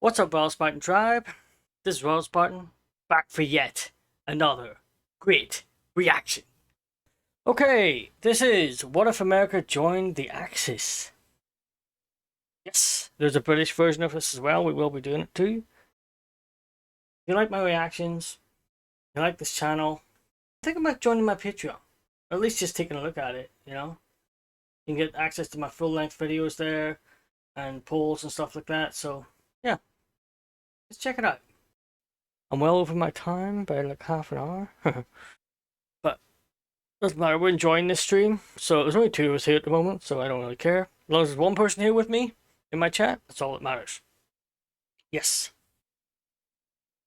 What's up, RoyalSpartan tribe? This is RoyalSpartan, back for yet another great reaction. Okay, this is What If America Joined the Axis? Yes, there's a British version of this as well. We will be doing it too. If you like my reactions, if you like this channel, think about joining my Patreon. Or at least just taking a look at it, you know? You can get access to my full-length videos there, and polls and stuff like that, so yeah. Let's check it out. I'm well over my time by like half an hour. But doesn't matter, we're enjoying this stream. So there's only two of us here at the moment, so I don't really care. As long as there's one person here with me in my chat, that's all that matters. Yes.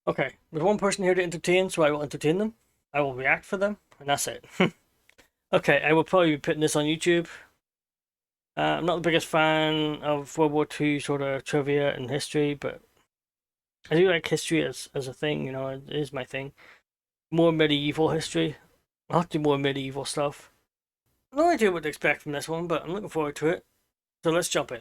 Okay, there's one person here to entertain, so I will entertain them. I will react for them, and that's it. Okay, I will probably be putting this on YouTube. I'm not the biggest fan of World War II sort of trivia and history, but I do like history as a thing, you know, it is my thing. More medieval history. I'll have to do more medieval stuff. No idea what to expect from this one, but I'm looking forward to it. So let's jump in.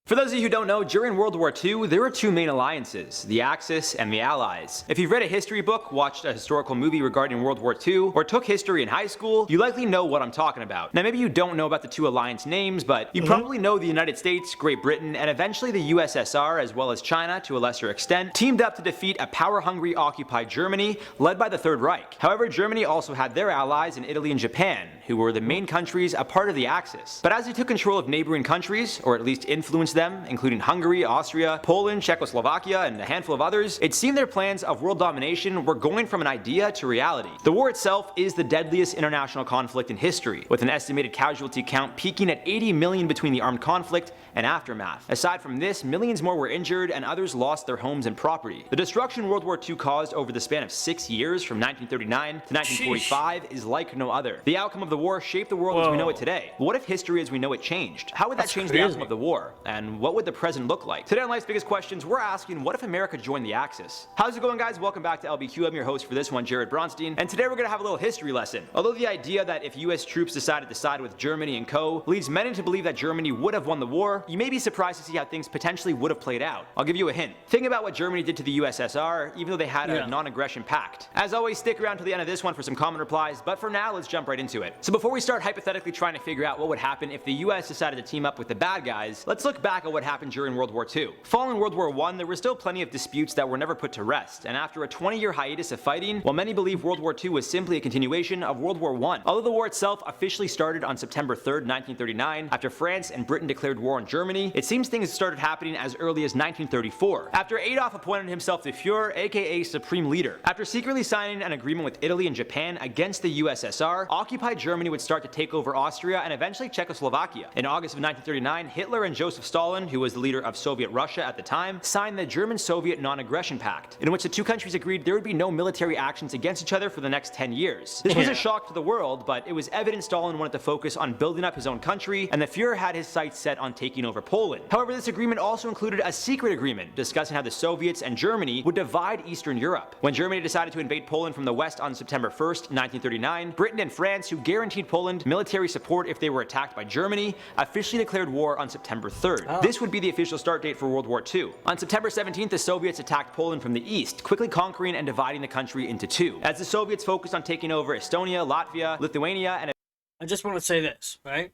For those of you who don't know, during World War II, there were two main alliances, the Axis and the Allies. If you've read a history book, watched a historical movie regarding World War II, or took history in high school, you likely know what I'm talking about. Now maybe you don't know about the two alliance names, but you probably know the United States, Great Britain, and eventually the USSR, as well as China to a lesser extent, teamed up to defeat a power-hungry occupied Germany, led by the Third Reich. However, Germany also had their allies in Italy and Japan, who were the main countries a part of the Axis. But as they took control of neighboring countries, or at least influenced them, including Hungary, Austria, Poland, Czechoslovakia, and a handful of others, it seemed their plans of world domination were going from an idea to reality. The war itself is the deadliest international conflict in history, with an estimated casualty count peaking at 80 million between the armed conflict and aftermath. Aside from this, millions more were injured and others lost their homes and property. The destruction World War II caused over the span of 6 years, from 1939 to 1945, is like no other. The outcome of the war shaped the world as we know it today. What if history as we know it changed? How would that change the outcome of the war? And what would the present look like? Today on Life's Biggest Questions, we're asking, what if America joined the Axis? How's it going, guys? Welcome back to LBQ. I'm your host for this one, Jared Bronstein, and today we're gonna have a little history lesson. Although the idea that if US troops decided to side with Germany and co. leads many to believe that Germany would have won the war, you may be surprised to see how things potentially would have played out. I'll give you a hint. Think about what Germany did to the USSR, even though they had a non-aggression pact. As always, stick around to the end of this one for some common replies, but for now, let's jump right into it. So before we start hypothetically trying to figure out what would happen if the US decided to team up with the bad guys, let's look back at what happened during World War II. Following World War I, there were still plenty of disputes that were never put to rest, and after a 20-year hiatus of fighting, while many believe World War II was simply a continuation of World War I. Although the war itself officially started on September 3rd, 1939, after France and Britain declared war on Germany, it seems things started happening as early as 1934, after Adolf appointed himself the Fuhrer, aka Supreme Leader. After secretly signing an agreement with Italy and Japan against the USSR, occupied Germany would start to take over Austria and eventually Czechoslovakia. In August of 1939, Hitler and Joseph Stalin, who was the leader of Soviet Russia at the time, signed the German-Soviet Non-Aggression Pact, in which the two countries agreed there would be no military actions against each other for the next 10 years. This was a shock to the world, but it was evident Stalin wanted to focus on building up his own country, and the Fuhrer had his sights set on taking over Poland. However, this agreement also included a secret agreement discussing how the Soviets and Germany would divide Eastern Europe. When Germany decided to invade Poland from the west on September 1st, 1939, Britain and France, who guaranteed Poland military support if they were attacked by Germany, officially declared war on September 3rd. This would be the official start date for World War II. On September 17th, the Soviets attacked Poland from the east, quickly conquering and dividing the country into two, as the Soviets focused on taking over Estonia, Latvia, Lithuania, and I just want to say this, right?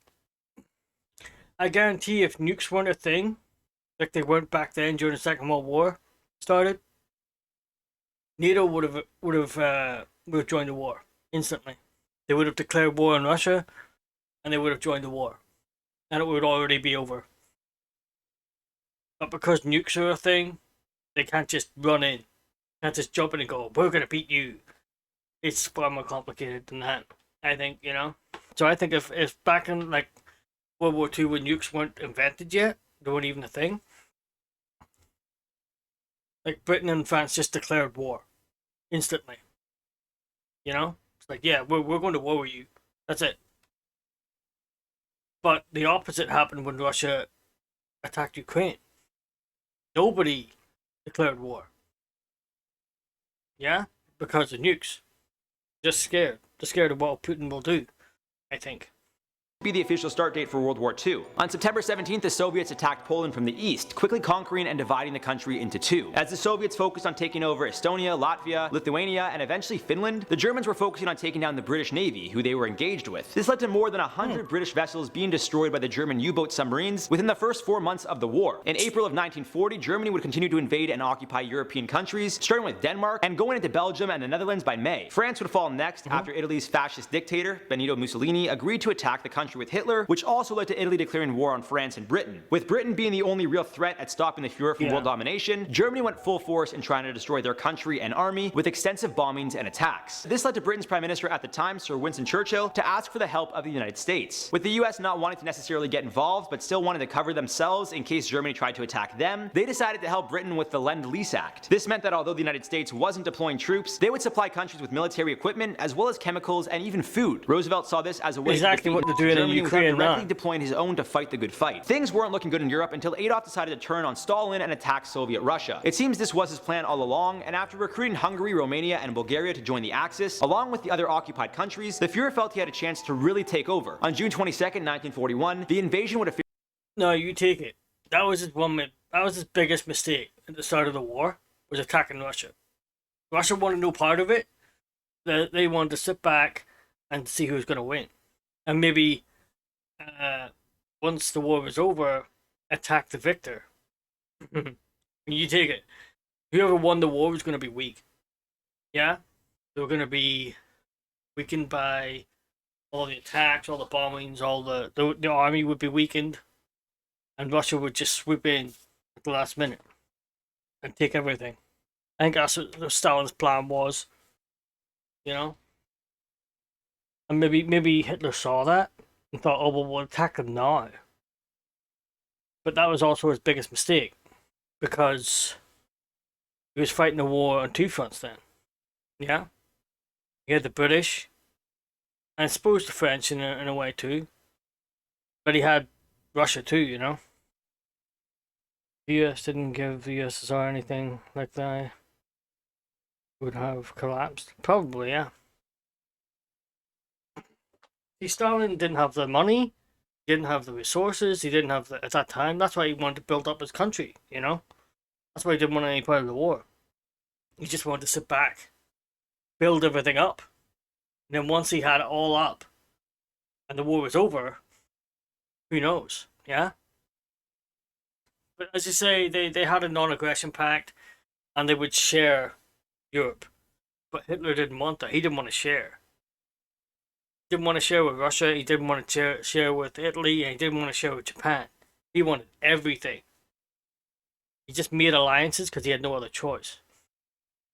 I guarantee if nukes weren't a thing, like they weren't back then during the Second World War started, NATO would have joined the war instantly. They would have declared war on Russia, and they would have joined the war, and it would already be over. But because nukes are a thing, they can't just run in, can't just jump in and go, "We're gonna beat you." It's far more complicated than that, I think, you know. So I think if back in like World War II when nukes weren't invented yet, they weren't even a thing. Like Britain and France just declared war instantly. You know? It's like, yeah, we're going to war with you. That's it. But the opposite happened when Russia attacked Ukraine. Nobody declared war. Yeah? Because of nukes. Just scared. Just scared of what Putin will do, I think. be the official start date for World War II. On September 17th, the Soviets attacked Poland from the east, quickly conquering and dividing the country into two. As the Soviets focused on taking over Estonia, Latvia, Lithuania, and eventually Finland, the Germans were focusing on taking down the British Navy, who they were engaged with. This led to more than 100 British vessels being destroyed by the German U-boat submarines within the first 4 months of the war. In April of 1940, Germany would continue to invade and occupy European countries, starting with Denmark and going into Belgium and the Netherlands by May. France would fall next after Italy's fascist dictator, Benito Mussolini, agreed to attack the country with Hitler, which also led to Italy declaring war on France and Britain. With Britain being the only real threat at stopping the Fuhrer from world domination, Germany went full force in trying to destroy their country and army with extensive bombings and attacks. This led to Britain's Prime Minister at the time, Sir Winston Churchill, to ask for the help of the United States. With the US not wanting to necessarily get involved, but still wanting to cover themselves in case Germany tried to attack them, they decided to help Britain with the Lend-Lease Act. This meant that although the United States wasn't deploying troops, they would supply countries with military equipment as well as chemicals and even food. Roosevelt saw this as a way exactly to what they're doing Germany in Ukraine without directly now. deploying his own to fight the good fight. Things weren't looking good in Europe until Adolf decided to turn on Stalin and attack Soviet Russia. It seems this was his plan all along, and after recruiting Hungary, Romania, and Bulgaria to join the Axis, along with the other occupied countries, the Fuhrer felt he had a chance to really take over. On June 22nd, 1941, the invasion would officially... No, you take it. That was his biggest mistake at the start of the war, was attacking Russia. Russia wanted no part of it. They wanted to sit back and see who was going to win. And maybe once the war was over, attack the victor. You take it. Whoever won the war was going to be weak. Yeah? They were going to be weakened by all the attacks, all the bombings, all the army would be weakened. And Russia would just swoop in at the last minute and take everything. I think that's what Stalin's plan was. You know? And maybe Hitler saw that and thought, oh, well, we'll attack them now. But that was also his biggest mistake, because he was fighting the war on two fronts then. Yeah? He had the British, and I suppose the French in a way too. But he had Russia too, you know? The US didn't give the USSR anything like that. Would have collapsed. Probably, yeah. See, Stalin didn't have the money, he didn't have the resources, he didn't have the, at that time. That's why he wanted to build up his country, you know? That's why he didn't want any part of the war. He just wanted to sit back, build everything up. And then once he had it all up, and the war was over, who knows, yeah? But as you say, they had a non-aggression pact, and they would share Europe. But Hitler didn't want that. He didn't want to share. He didn't want to share with Russia, he didn't want to share with Italy, and he didn't want to share with Japan. He wanted everything. He just made alliances because he had no other choice.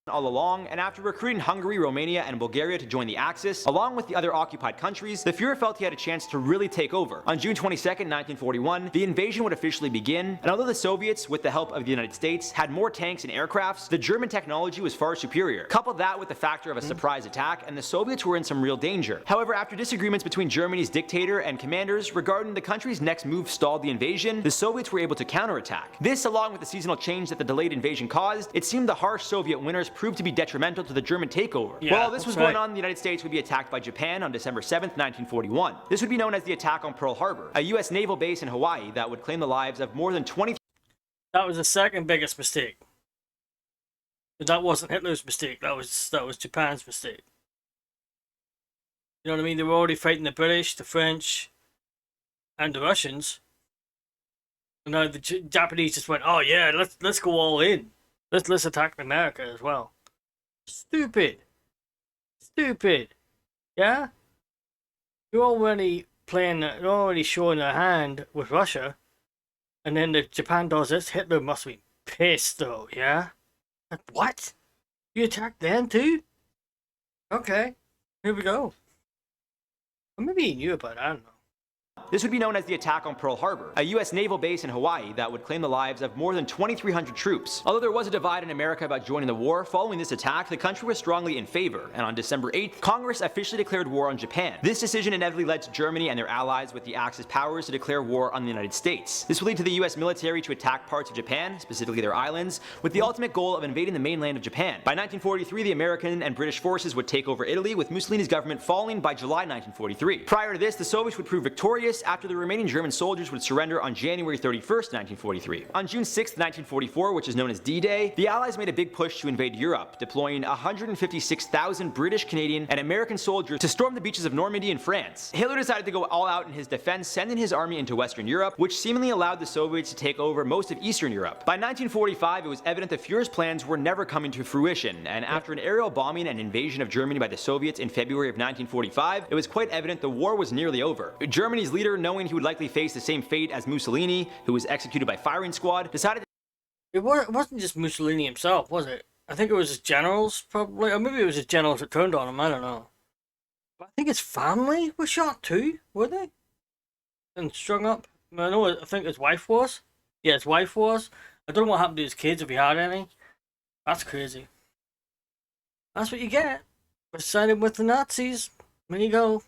all along, and after recruiting Hungary, Romania, and Bulgaria to join the Axis, along with the other occupied countries, the Fuhrer felt he had a chance to really take over. On June 22nd, 1941, the invasion would officially begin, and although the Soviets, with the help of the United States, had more tanks and aircrafts, the German technology was far superior. Couple that with the factor of a surprise attack, and the Soviets were in some real danger. However, after disagreements between Germany's dictator and commanders regarding the country's next move stalled the invasion, the Soviets were able to counterattack. This, along with the seasonal change that the delayed invasion caused, it seemed the harsh Soviet winters proved to be detrimental to the German takeover. While all this was going on, the United States would be attacked by Japan on December 7th, 1941. This would be known as the attack on Pearl Harbor, a US naval base in Hawaii that would claim the lives of more than 20. That was the second biggest mistake. That wasn't Hitler's mistake, that was Japan's mistake. You know what I mean? They were already fighting the British, the French, and the Russians. And now the Japanese just went, oh yeah, let's go all in. Let's attack America as well. Stupid. Yeah? You're already showing a hand with Russia, and then if Japan does this, Hitler must be pissed though, yeah? Like, what? You attacked them too? Okay, here we go. Or maybe he knew about it, I don't know. This would be known as the attack on Pearl Harbor, a US naval base in Hawaii that would claim the lives of more than 2,300 troops. Although there was a divide in America about joining the war, following this attack, the country was strongly in favor, and on December 8th, Congress officially declared war on Japan. This decision inevitably led to Germany and their allies with the Axis powers to declare war on the United States. This would lead to the US military to attack parts of Japan, specifically their islands, with the ultimate goal of invading the mainland of Japan. By 1943, the American and British forces would take over Italy, with Mussolini's government falling by July 1943. Prior to this, the Soviets would prove victorious after the remaining German soldiers would surrender on January 31st, 1943. On June 6th, 1944, which is known as D-Day, the Allies made a big push to invade Europe, deploying 156,000 British, Canadian, and American soldiers to storm the beaches of Normandy in France. Hitler decided to go all out in his defense, sending his army into Western Europe, which seemingly allowed the Soviets to take over most of Eastern Europe. By 1945, it was evident the Führer's plans were never coming to fruition, and after an aerial bombing and invasion of Germany by the Soviets in February of 1945, it was quite evident the war was nearly over. Germany's leader, knowing he would likely face the same fate as Mussolini, who was executed by firing squad, decided It wasn't just Mussolini himself, was it? I think it was his generals, probably. Or maybe it was his generals that turned on him, I don't know. But I think his family was shot too, were they? And strung up? I think his wife was. Yeah, his wife was. I don't know what happened to his kids, if he had any. That's crazy. That's what you get for siding with the Nazis. There you go.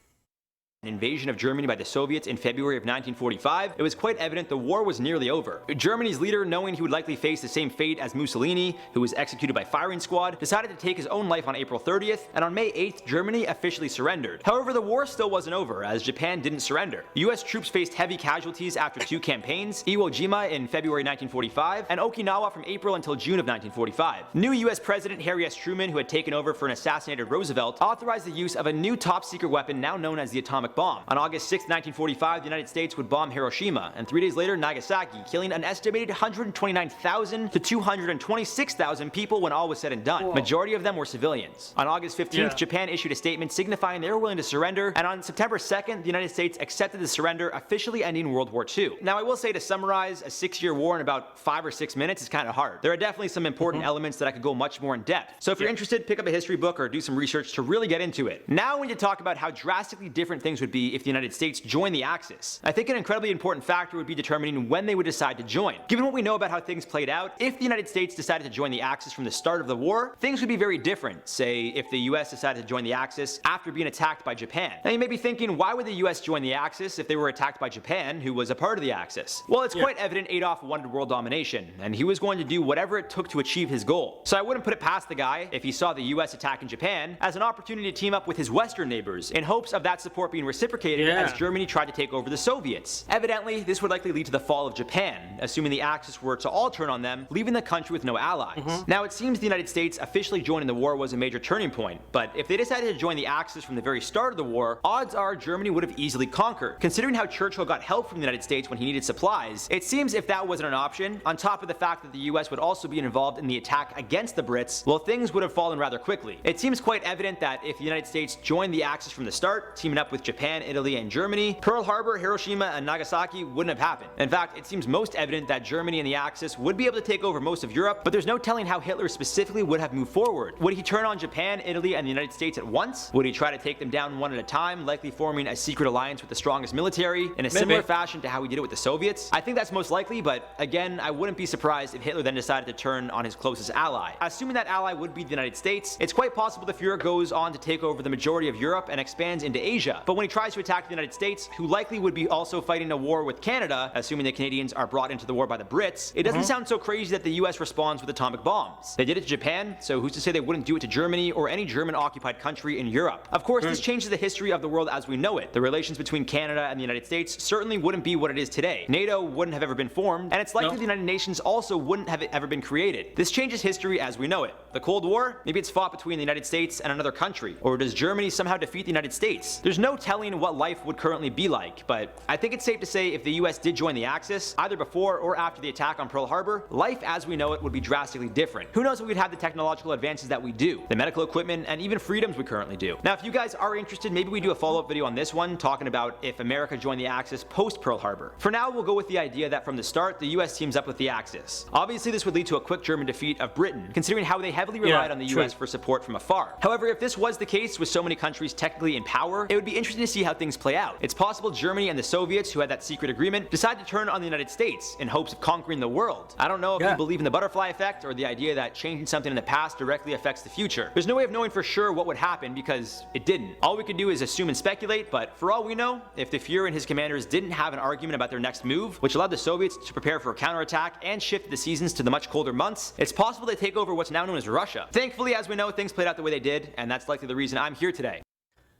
invasion of Germany by the Soviets in February of 1945, it was quite evident the war was nearly over. Germany's leader, knowing he would likely face the same fate as Mussolini, who was executed by firing squad, decided to take his own life on April 30th, and on May 8th, Germany officially surrendered. However, the war still wasn't over, as Japan didn't surrender. US troops faced heavy casualties after two campaigns, Iwo Jima in February 1945, and Okinawa from April until June of 1945. New US President Harry S. Truman, who had taken over for an assassinated Roosevelt, authorized the use of a new top-secret weapon now known as the atomic bomb. On August 6, 1945, the United States would bomb Hiroshima, and 3 days later Nagasaki, killing an estimated 129,000 to 226,000 people when all was said and done. Whoa. Majority of them were civilians. On August 15th, Japan issued a statement signifying they were willing to surrender, and on September 2nd, the United States accepted the surrender, officially ending World War II. Now, I will say, to summarize a 6-year war in about 5 or 6 minutes is kind of hard. There are definitely some important elements that I could go much more in depth. So if you're interested, pick up a history book or do some research to really get into it. Now we need to talk about how drastically different things would be if the United States joined the Axis. I think an incredibly important factor would be determining when they would decide to join. Given what we know about how things played out, if the United States decided to join the Axis from the start of the war, things would be very different. Say, if the US decided to join the Axis after being attacked by Japan. Now you may be thinking, why would the US join the Axis if they were attacked by Japan, who was a part of the Axis? Well, it's quite evident Adolf wanted world domination, and he was going to do whatever it took to achieve his goal. So I wouldn't put it past the guy, if he saw the US attacking Japan, as an opportunity to team up with his Western neighbors, in hopes of that support being reciprocated as Germany tried to take over the Soviets. Evidently, this would likely lead to the fall of Japan, assuming the Axis were to all turn on them, leaving the country with no allies. Now, it seems the United States officially joining the war was a major turning point, but if they decided to join the Axis from the very start of the war, odds are Germany would have easily conquered. Considering how Churchill got help from the United States when he needed supplies, it seems if that wasn't an option, on top of the fact that the US would also be involved in the attack against the Brits, well, things would have fallen rather quickly. It seems quite evident that if the United States joined the Axis from the start, teaming up with Japan, Italy, and Germany, Pearl Harbor, Hiroshima, and Nagasaki wouldn't have happened. In fact, it seems most evident that Germany and the Axis would be able to take over most of Europe, but there's no telling how Hitler specifically would have moved forward. Would he turn on Japan, Italy, and the United States at once? Would he try to take them down one at a time, likely forming a secret alliance with the strongest military, in a similar fashion to how he did it with the Soviets? I think that's most likely, but again, I wouldn't be surprised if Hitler then decided to turn on his closest ally. Assuming that ally would be the United States, it's quite possible the Führer goes on to take over the majority of Europe and expands into Asia. But when he tries to attack the United States, who likely would be also fighting a war with Canada, assuming the Canadians are brought into the war by the Brits, it doesn't sound so crazy that the US responds with atomic bombs. They did it to Japan, so who's to say they wouldn't do it to Germany or any German-occupied country in Europe? Of course, this changes the history of the world as we know it. The relations between Canada and the United States certainly wouldn't be what it is today. NATO wouldn't have ever been formed, and it's likely the United Nations also wouldn't have ever been created. This changes history as we know it. The Cold War? Maybe it's fought between the United States and another country. Or does Germany somehow defeat the United States? There's no telling what life would currently be like, but I think it's safe to say if the US did join the Axis, either before or after the attack on Pearl Harbor, life as we know it would be drastically different. Who knows if we'd have the technological advances that we do, the medical equipment, and even freedoms we currently do. Now, if you guys are interested, maybe we do a follow-up video on this one, talking about if America joined the Axis post Pearl Harbor. For now, we'll go with the idea that from the start, the US teams up with the Axis. Obviously, this would lead to a quick German defeat of Britain, considering how they heavily relied on the US for support from afar. However, if this was the case with so many countries technically in power, it would be interesting interesting to see how things play out. It's possible Germany and the Soviets, who had that secret agreement, decide to turn on the United States in hopes of conquering the world. I don't know if you believe in the butterfly effect or the idea that changing something in the past directly affects the future. There's no way of knowing for sure what would happen because it didn't. All we could do is assume and speculate, but for all we know, if the Fuhrer and his commanders didn't have an argument about their next move, which allowed the Soviets to prepare for a counterattack and shift the seasons to the much colder months, it's possible they take over what's now known as Russia. Thankfully, as we know, things played out the way they did, and that's likely the reason I'm here today.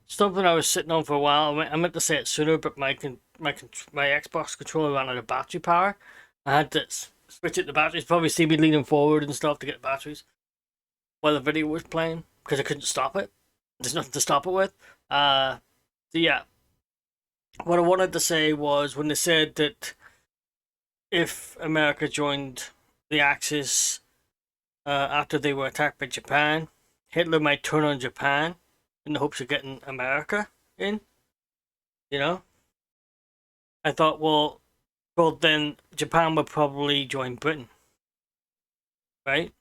Something I was sitting on for a while. I meant to say it sooner, but my Xbox controller ran out of battery power. I had to switch it to batteries. Probably see me leaning forward and stuff to get batteries while the video was playing because I couldn't stop it. There's nothing to stop it with. So yeah, what I wanted to say was when they said that if America joined the Axis after they were attacked by Japan, Hitler might turn on Japan in the hopes of getting America in, you know? I thought, well, then Japan would probably join Britain, right?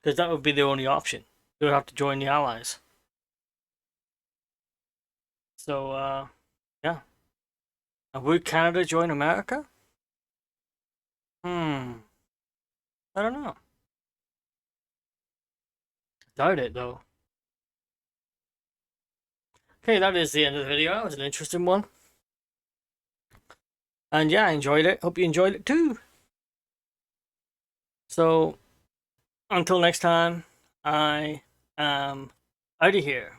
Because that would be the only option. They would have to join the Allies. So, yeah. And would Canada join America? I don't know. Doubt it, though. Okay, that is the end of the video. That was an interesting one. And yeah, I enjoyed it. Hope you enjoyed it too. So, until next time, I am out of here.